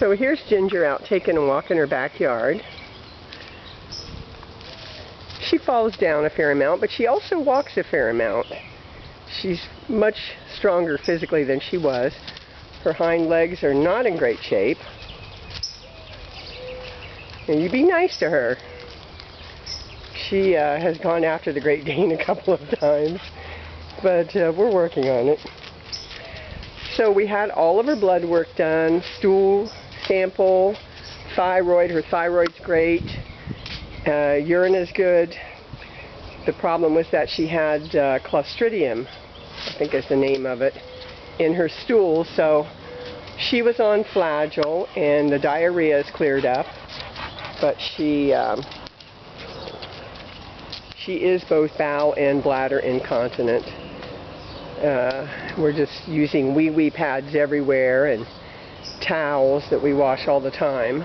So here's Ginger out taking a walk in her backyard. She falls down a fair amount, but she also walks a fair amount. She's much stronger physically than she was. Her hind legs are not in great shape. And you be nice to her. She has gone after the Great Dane a couple of times, but we're working on it. So we had all of her blood work done, stool sample, thyroid. Her thyroid's great. Urine is good. The problem was that she had Clostridium, I think is the name of it, in her stool. So she was on Flagyl, and the diarrhea is cleared up. But she is both bowel and bladder incontinent. We're just using wee pads everywhere and towels that we wash all the time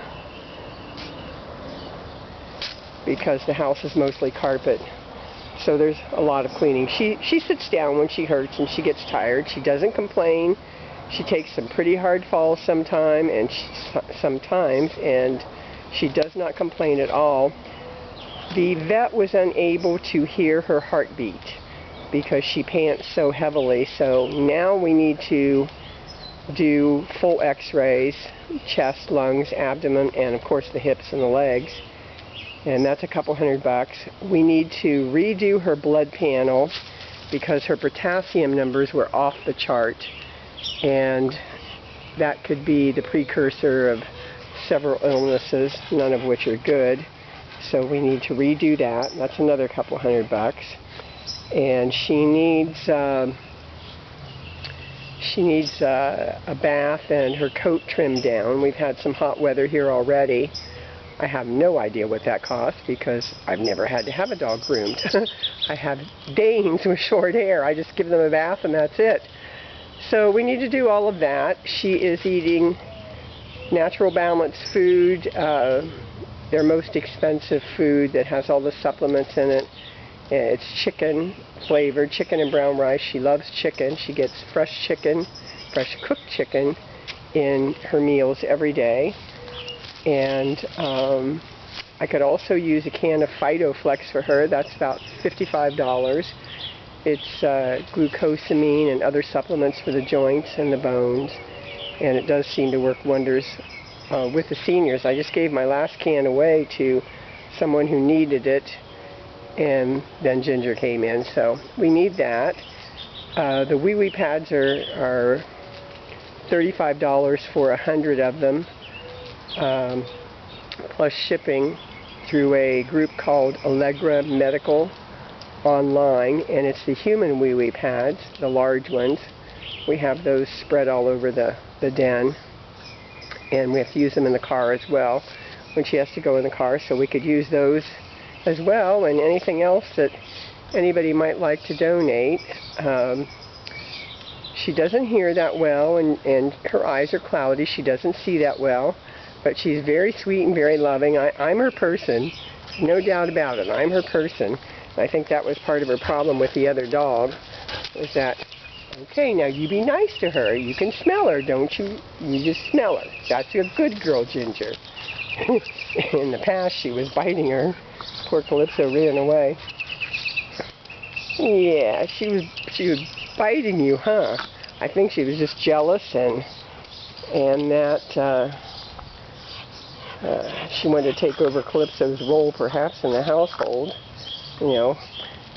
because the house is mostly carpet. So there's a lot of cleaning. She sits down when she hurts and she gets tired. She doesn't complain. She takes some pretty hard falls sometimes, and she does not complain at all. The vet was unable to hear her heartbeat because she pants so heavily. So now we need to do full x-rays, chest, lungs, abdomen, and of course the hips and the legs. And that's a couple $100. We need to redo her blood panel because her potassium numbers were off the chart. And that could be the precursor of several illnesses, none of which are good. So we need to redo that. That's another couple $100. And she needs a bath and her coat trimmed down. We've had some hot weather here already. I have no idea what that costs because I've never had to have a dog groomed. I have Danes with short hair. I just give them a bath and that's it. So we need to do all of that. She is eating natural balanced food, their most expensive food that has all the supplements in it. It's chicken flavored, chicken and brown rice. She loves chicken. She gets fresh chicken, fresh cooked chicken in her meals every day. And I could also use a can of Phytoflex for her. That's about $55. It's glucosamine and other supplements for the joints and the bones. And it does seem to work wonders with the seniors. I just gave my last can away to someone who needed it, and then Ginger came in, so we need that. The wee pads are $35 for 100 of them, plus shipping through a group called Allegra Medical online, and it's the human wee pads, the large ones. We have those spread all over the den, and we have to use them in the car as well when she has to go in the car, so we could use those as well, and anything else that anybody might like to donate. She doesn't hear that well, and her eyes are cloudy. She doesn't see that well, but she's very sweet and very loving. I'm her person, no doubt about it. I'm her person. I think that was part of her problem with the other dog, was that, okay, now you be nice to her. You can smell her, don't you? You just smell her. That's a good girl, Ginger. In the past, she was biting her. Poor Calypso ran away. Yeah, she was biting you, huh? I think she was just jealous, and that she wanted to take over Calypso's role, perhaps, in the household. You know.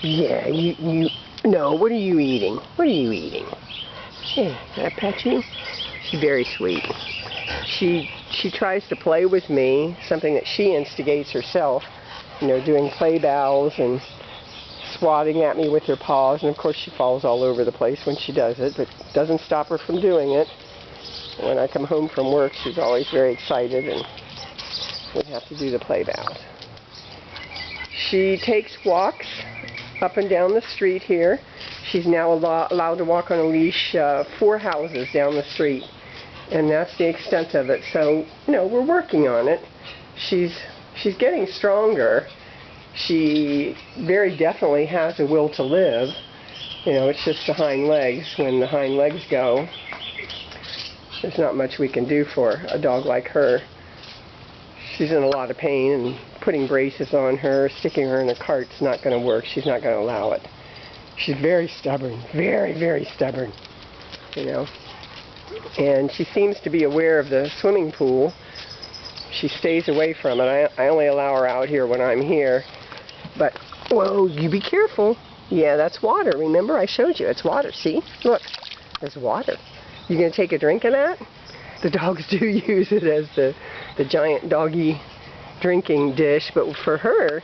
Yeah, no, what are you eating? What are you eating? Yeah, can I pet you? She's very sweet. She tries to play with me, something that she instigates herself, you know, doing play bows and swatting at me with her paws, and of course she falls all over the place when she does it, but it doesn't stop her from doing it. When I come home from work, she's always very excited, and we have to do the play bows. She takes walks up and down the street here. She's now allowed to walk on a leash 4 houses down the street, and that's the extent of it. So, you know, we're working on it. She's getting stronger. She very definitely has a will to live. You know, it's just the hind legs. When the hind legs go, There's not much we can do for a dog like her. She's in a lot of pain, and putting braces on her, sticking her in a cart's not going to work. She's not going to allow it. She's very stubborn, very, very stubborn, you know. And she seems to be aware of the swimming pool. She stays away from it. I only allow her out here when I'm here. But, whoa, you be careful. Yeah, that's water. Remember, I showed you. It's water. See? Look, there's water. You going to take a drink of that? The dogs do use it as the giant doggy drinking dish. But for her,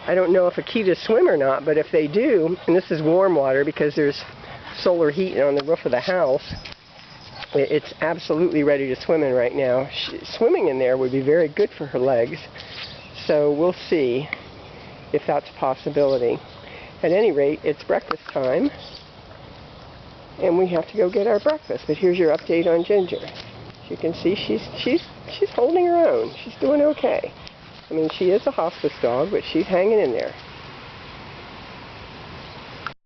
I don't know if Akita's swim or not, but if they do, and this is warm water because there's solar heat on the roof of the house, it's absolutely ready to swim in right now. Swimming in there would be very good for her legs. So we'll see if that's a possibility. At any rate, it's breakfast time, and we have to go get our breakfast. But here's your update on Ginger. As you can see, she's holding her own. She's doing okay. I mean, she is a hospice dog, but she's hanging in there.